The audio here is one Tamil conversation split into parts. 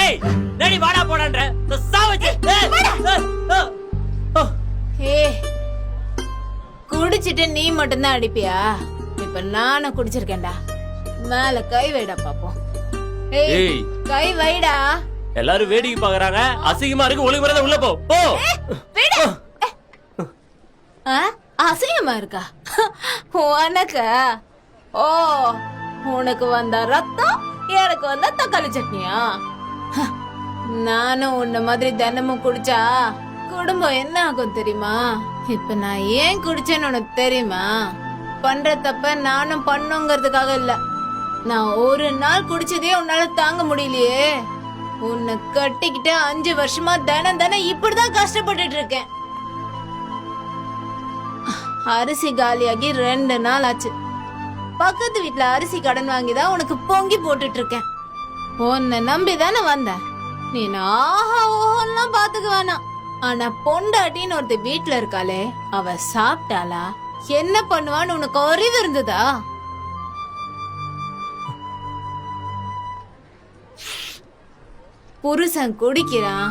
ஏய் நடி வாடா போடான்ற சாவச்சு. ஏய் குடிச்சிட்டு நீ மட்டும்தான் அடிப்பியா? இப்ப நானும் குடிச்சிருக்கேன்டா. மேல கை வைடா பாப்போம். ஏய் கை வைடா. எல்லாரும் வேடிக்கை பாக்குறாங்க, அசிங்கமா இருக்கு. ஒழுங்கு மரியாதை உள்ள போ. போ. அசிங்கமா இருக்கா உனக்கு? ஓ உனக்கு வந்த ரத்தம் எனக்கு வந்த தக்காளி சட்னியா? நானும் உன்ன மாதிரி தினமும் குடிச்சா குடும்பம் என்ன ஆகும் தெரியுமா? இப்ப நான் ஏன் குடிச்சேன்னு உனக்கு தெரியுமா? பண்ற தப்ப நானும் பண்ணுங்கிறதுக்காக இல்ல. நான் ஒரு நாள் குடிச்சதே உன்னால தாங்க முடியலையே. உன்னை கட்டிக்கிட்டு 5 வருஷமா தினம் இப்படிதான் கஷ்டப்பட்டுட்டு இருக்கேன். அரிசி காலியாகி 2 நாள் ஆச்சு. பக்கத்து வீட்டுல அரிசி கடன் வாங்கிதான் உனக்கு பொங்கி போட்டுட்டு இருக்கேன். உன்னை நம்பிதானே வந்தேன். நீ ஆஹா ஓஹெல்லாம் பாத்துக்க வேணாம். ஆனா பொண்டாட்டின்னு ஒருத்த வீட்டுல இருக்காளே, அவ சாப்பிட்டாளா? என்ன பண்ணுவான்னு உனக்கு அறிவு இருந்ததா? புருஷன் குடிக்கிறான்,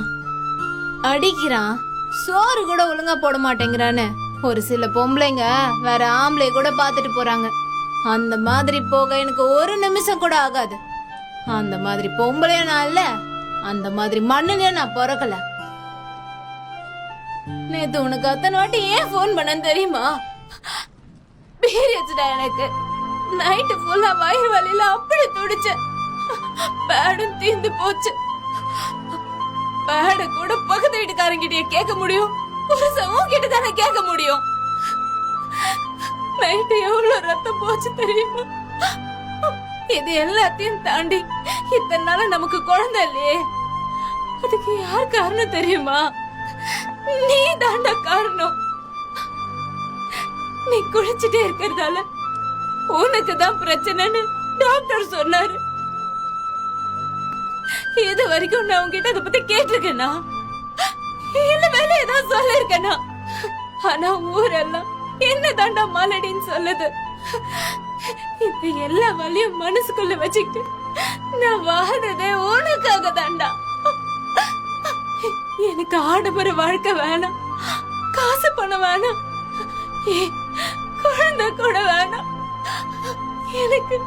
அடிக்கிறான், சோறு கூட ஒழுங்கா போட மாட்டேங்கிறான்னு ஒரு சில பொம்பளைங்க வேற ஆம்பளை கூட பாத்துட்டு போறாங்க. அந்த மாதிரி போக எனக்கு ஒரு நிமிஷம் கூட ஆகாது. அந்த மாதிரி பொம்பளையும் நான் இல்ல, அந்த மாதிரி மண்ணுலயும் நான் பிறக்கல. நேத்து உனக்கு அத்தனை வாட்டி ஏன் போன் பண்ணன்னு தெரியுமா? பீரியட்ஸ்டா எனக்கு. நைட்டு ஃபுல்லா வயிறு வலியில அப்படி துடிச்ச. பேடும் தீந்து போச்சு. பேட கூட பக்கத்து வீட்டுக்காரங்கிட்டே கேட்க முடியும், புருஷன் கிட்ட தானே கேட்க முடியும். நைட்டு எவ்வளவு ரத்தம் போச்சு தெரியுமா? இது எல்லாத்தையும் தாண்டி இத்தனை நாள நமக்கு குழந்தை இல்லையே, அதுக்கு யார் காரணம் தெரியுமா? நீ தாண்டா காரணம். நீ குடிச்சிட்டே இருக்கிறதால உனக்கு தான் பிரச்சனைன்னு டாக்டர் சொன்னாரு. இது வரைக்கும் நான் உங்ககிட்ட அதை பத்தி கேட்டிருக்கேனா? இல்ல வேற ஏதாவது சொல்ல இருக்கேனா? ஆனா ஊரெல்லாம் என்ன தாண்டா மாலடின்னு சொல்லுது. இந்த எல்லா வலியும் மனசுக்குள்ள வச்சுக்கிட்டு நான் வாழ்றதே உனக்காக தாண்டா. எனக்கு ஆடம்பர வாழ்க்கை வேணாம், காசு பணம் வேணாம், குழந்தை கூட வேணாம். எனக்கு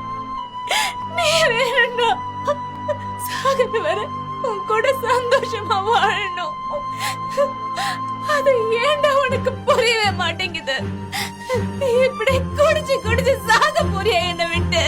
நீ வேணும்டா. சாகர வர உன் கூட சந்தோஷமா வாழணும். அது ஏன்டா உனக்கு புரியவே மாட்டேங்குது? இப்படி குடிச்சு குடிச்சு சாக போறியா என்ன விட்டு?